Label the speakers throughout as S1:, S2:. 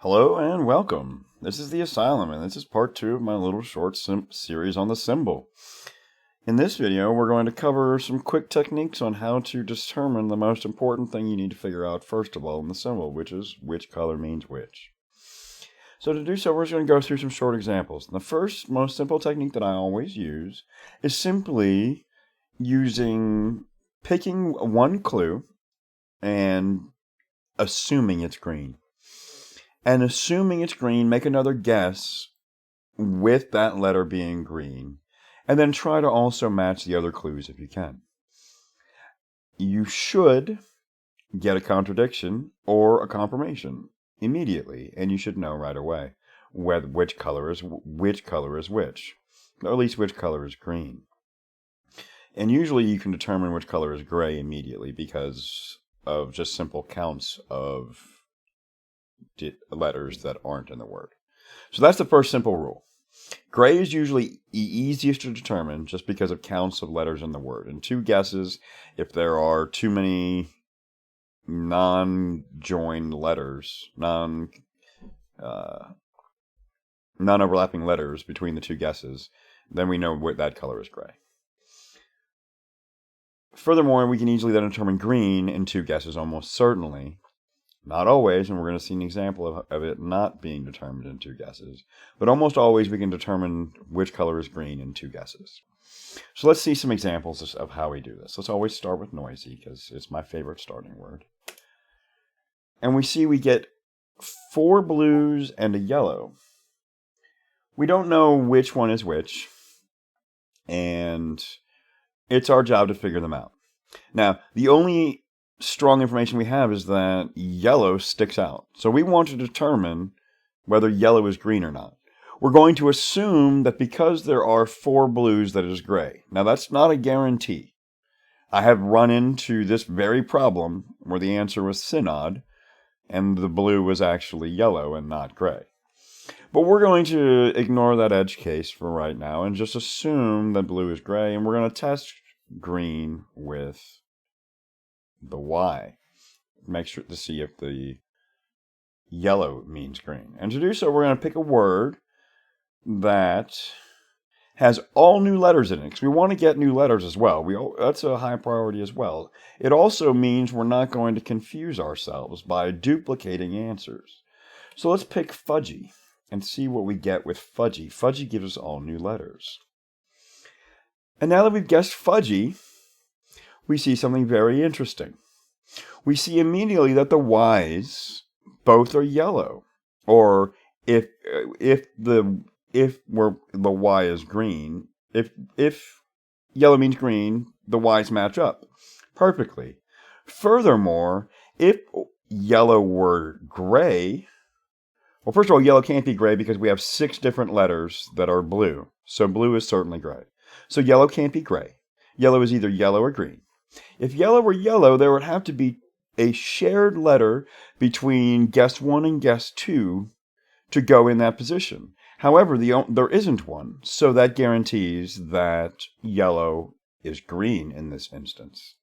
S1: Hello and welcome. This is the Asylum, and this is part 2 of my little short series on the symbol. In this video, we're going to cover some quick techniques on how to determine the most important thing you need to figure out first of all in the symbol, which is which color means which. So to do so, we're just going to go through some short examples. And the first, most simple technique that I always use is simply picking one clue and assuming it's green. And assuming it's green, make another guess with that letter being green. And then try to also match the other clues if you can. You should get a contradiction or a confirmation immediately. And you should know right away which color is which. Or at least which color is green. And usually you can determine which color is gray immediately because of just simple counts of letters that aren't in the word. So that's the first simple rule. Gray is usually the easiest to determine just because of counts of letters in the word. And two guesses, if there are too many non-joined letters, non-overlapping letters between the two guesses, then we know what that color is gray. Furthermore, we can easily then determine green in two guesses almost certainly. Not always, and we're going to see an example of it not being determined in two guesses. But almost always we can determine which color is green in two guesses. So let's see some examples of how we do this. Let's always start with noisy, because it's my favorite starting word. And we see we get 4 blues and a yellow. We don't know which one is which, and it's our job to figure them out. Now, the only strong information we have is that yellow sticks out. So we want to determine whether yellow is green or not. We're going to assume that because there are 4 blues that it is gray. Now that's not a guarantee. I have run into this very problem where the answer was synod and the blue was actually yellow and not gray. But we're going to ignore that edge case for right now and just assume that blue is gray, and we're going to test green with the Y. Make sure to see if the yellow means green. And to do so, we're going to pick a word that has all new letters in it, because we want to get new letters as well. That's a high priority as well. It also means we're not going to confuse ourselves by duplicating answers. So let's pick fudgy and see what we get with fudgy. Fudgy gives us all new letters. And now that we've guessed fudgy, we see something very interesting. We see immediately that the Y's both are yellow. Or if the Y is green, if yellow means green, the Y's match up perfectly. Furthermore, if yellow were gray, well, first of all, yellow can't be gray because we have 6 different letters that are blue. So blue is certainly gray. So yellow can't be gray. Yellow is either yellow or green. If yellow were yellow, there would have to be a shared letter between guess 1 and guess 2 to go in that position. However, there isn't one, so that guarantees that yellow is green in this instance.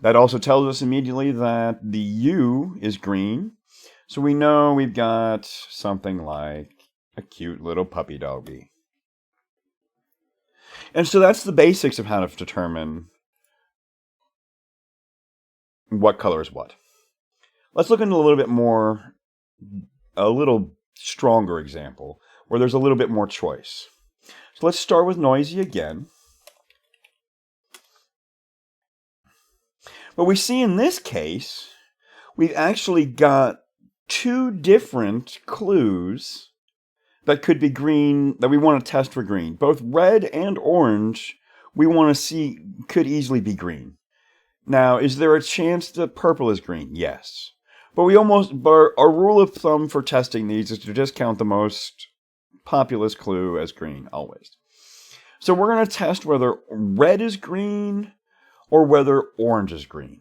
S1: That also tells us immediately that the U is green, so we know we've got something like a cute little puppy doggy. And so that's the basics of how to determine what color is what. Let's look into a little stronger example where there's a little bit more choice. So let's start with noisy again. What we see in this case, we've actually got 2 different clues that could be green, that we want to test for green. Both red and orange, we want to see could easily be green. Now, is there a chance that purple is green? Yes. But our rule of thumb for testing these is to just count the most populous clue as green, always. So we're going to test whether red is green or whether orange is green.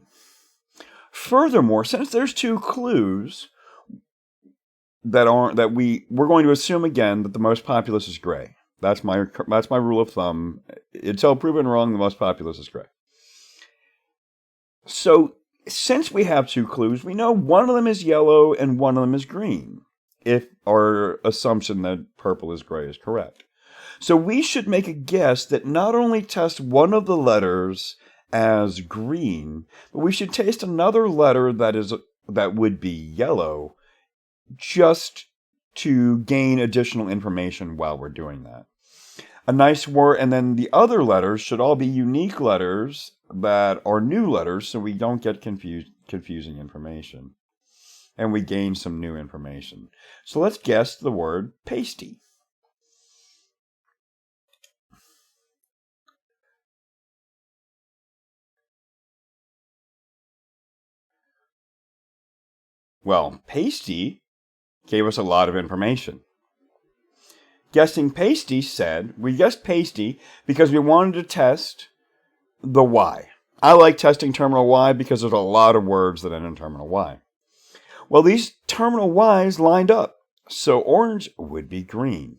S1: Furthermore, since there's 2 clues we're going to assume again that the most populous is gray. That's my rule of thumb. Until proven wrong, the most populous is gray. So since we have 2 clues, we know one of them is yellow and one of them is green. if our assumption that purple is gray is correct. So we should make a guess that not only test one of the letters as green, but we should test another letter that would be yellow, just to gain additional information while we're doing that. A nice word, and then the other letters should all be unique letters that are new letters, so we don't get confusing information. And we gain some new information. So let's guess the word pasty. Well, pasty gave us a lot of information. Guessing pasty we guessed pasty because we wanted to test the Y. I like testing terminal Y because there's a lot of words that end in terminal Y. Well, these terminal Ys lined up, so orange would be green.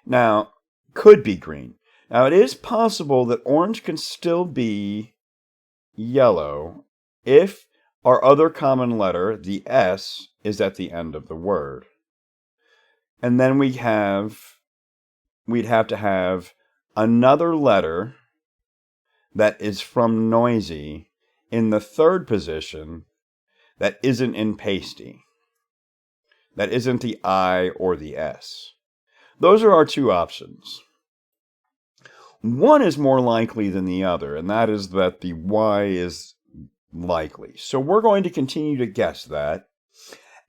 S1: Now, could be green. Now, it is possible that orange can still be yellow if our other common letter, the S, is at the end of the word. And then we'd have to have another letter that is from noisy in the third position that isn't in pasty. That isn't the I or the S. Those are our two options. One is more likely than the other, and that is that the Y is likely. So we're going to continue to guess that.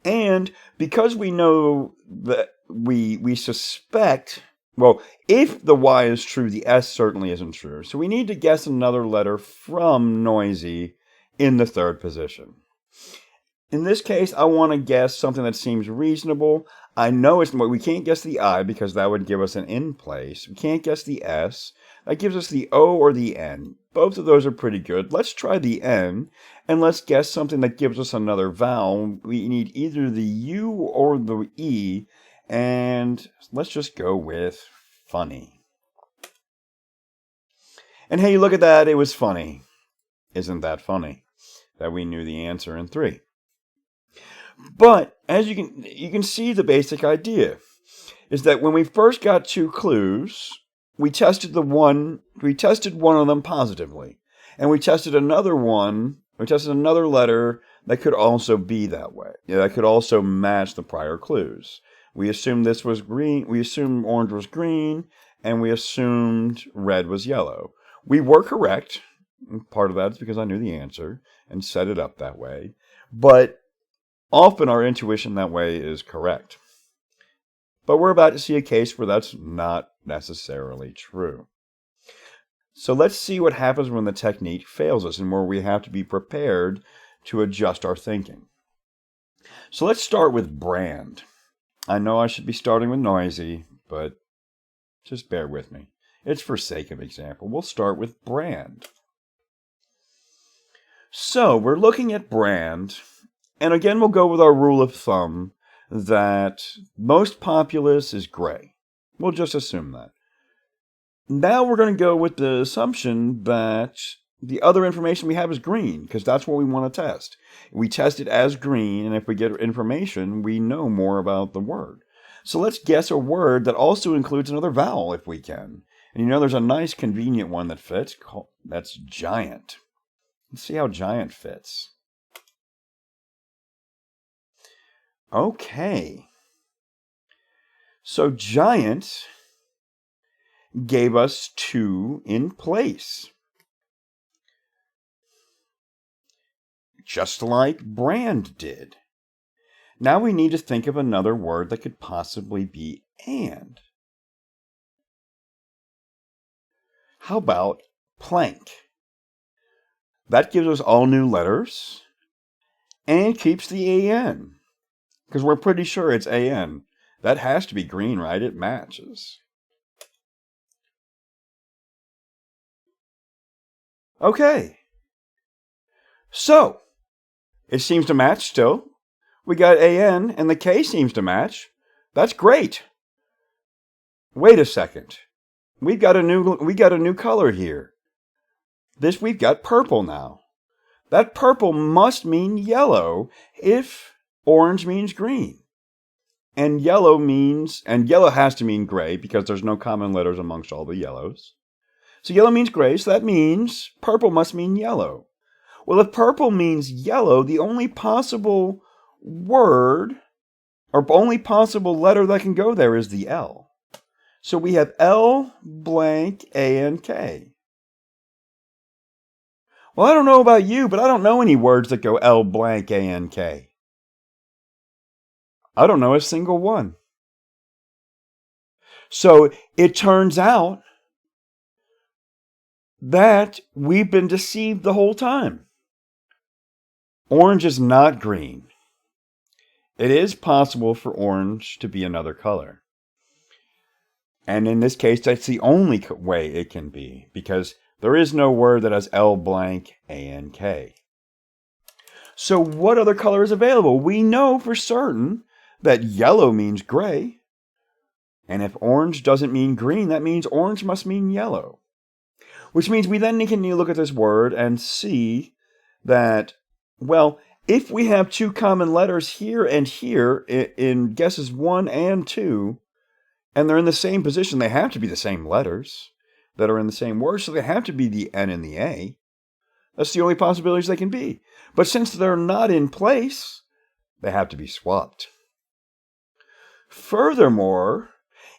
S1: And because we know that we suspect, well, if the Y is true, the S certainly isn't true. So we need to guess another letter from noisy in the third position. In this case, I want to guess something that seems reasonable. I know we can't guess the I because that would give us an in place. We can't guess the S. That gives us the O or the N. Both of those are pretty good. Let's try the N, and let's guess something that gives us another vowel. We need either the U or the E, and let's just go with funny. And hey, look at that, it was funny. Isn't that funny? That we knew the answer in 3. But as you can see, the basic idea is that when we first got 2 clues, we tested one of them positively, and we tested another letter that could also be that way. That could also match the prior clues. We assumed this was green, we assumed orange was green, and we assumed red was yellow. We were correct. Part of that is because I knew the answer and set it up that way. But often our intuition that way is correct. But we're about to see a case where that's not necessarily true. So let's see what happens when the technique fails us and where we have to be prepared to adjust our thinking. So let's start with brand. I know I should be starting with noisy, but just bear with me. It's for sake of example. We'll start with brand. So we're looking at brand, and again we'll go with our rule of thumb that most populous is gray. We'll just assume that. Now we're going to go with the assumption that the other information we have is green, because that's what we want to test. We test it as green, and if we get information, we know more about the word. So let's guess a word that also includes another vowel if we can. And there's a nice convenient one that fits. That's giant. Let's see how giant fits. Okay. So giant gave us 2 in place. Just like brand did. Now we need to think of another word that could possibly be and. How about plank? That gives us all new letters and keeps the AN. Because we're pretty sure it's AN. That has to be green, right? It matches. Okay. So, it seems to match still. We got AN and the K seems to match. That's great. Wait a second. We got a new color here. We've got purple now. That purple must mean yellow if orange means green. And yellow has to mean gray because there's no common letters amongst all the yellows. So yellow means gray, so that means purple must mean yellow. Well, if purple means yellow, the only possible word or only possible letter that can go there is the L. So we have L blank A and K. Well, I don't know about you, but I don't know any words that go L blank A and K. I don't know a single one. So it turns out that we've been deceived the whole time. Orange is not green. It is possible for orange to be another color. And in this case, that's the only way it can be, because there is no word that has L blank A and K. So what other color is available? We know for certain that yellow means gray. And if orange doesn't mean green, that means orange must mean yellow. Which means we then can look at this word and see that, well, if we have two common letters here and here in guesses 1 and 2, and they're in the same position, they have to be the same letters that are in the same word, so they have to be the N and the A. That's the only possibilities they can be. But since they're not in place, they have to be swapped. Furthermore,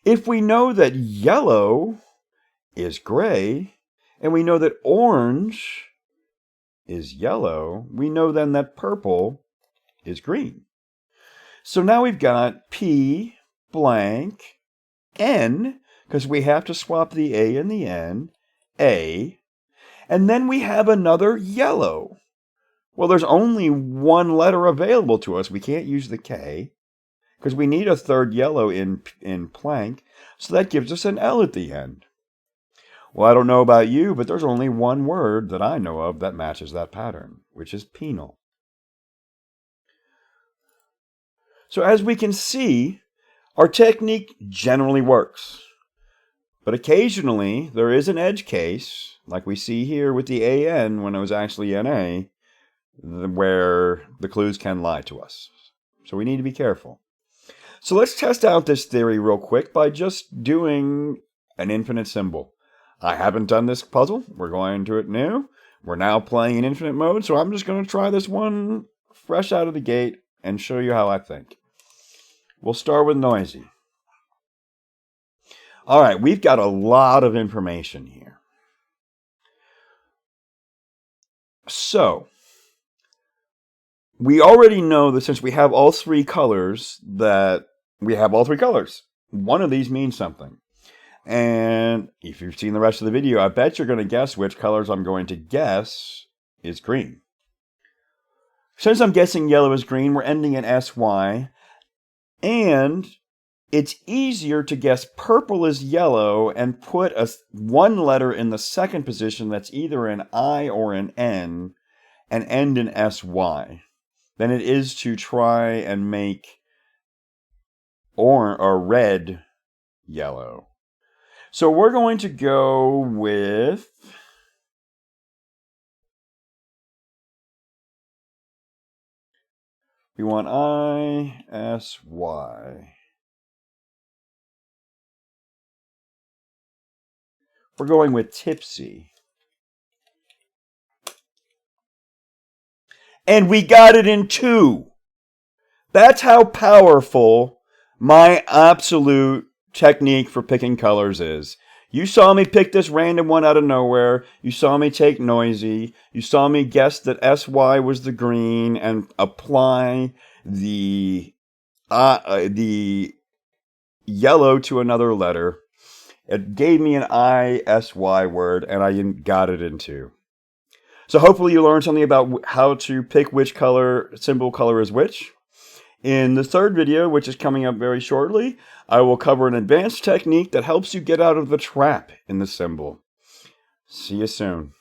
S1: if we know that yellow is gray, and we know that orange is yellow, we know then that purple is green. So now we've got P blank N, because we have to swap the A and the N, A, and then we have another yellow. Well, there's only one letter available to us. We can't use the K, because we need a third yellow in plank, so that gives us an L at the end. Well, I don't know about you, but there's only one word that I know of that matches that pattern, which is penal. So as we can see, our technique generally works. But occasionally, there is an edge case, like we see here with the AN when it was actually NA, where the clues can lie to us. So we need to be careful. So let's test out this theory real quick by just doing an infinite symbol. I haven't done this puzzle. We're going to it new. We're now playing in infinite mode, so I'm just going to try this one fresh out of the gate and show you how I think. We'll start with noisy. All right, we've got a lot of information here. So, we already know that since we have all three colors, that we have all three colors. One of these means something. And if you've seen the rest of the video, I bet you're going to guess which colors I'm going to guess is green. Since I'm guessing yellow is green, we're ending in SY. And it's easier to guess purple is yellow and put one letter in the second position that's either an I or an N and end in SY than it is to try and make orange or red yellow. So we're going to go with we want ISY. We're going with tipsy. And we got it in 2. That's how powerful my absolute technique for picking colors is. You saw me pick this random one out of nowhere. You saw me take noisy. You saw me guess that SY was the green and apply the yellow to another letter. It gave me an ISY word, and I got it in 2. So hopefully you learned something about how to pick which symbol color is which. In the third video, which is coming up very shortly, I will cover an advanced technique that helps you get out of the trap in the symbol. See you soon.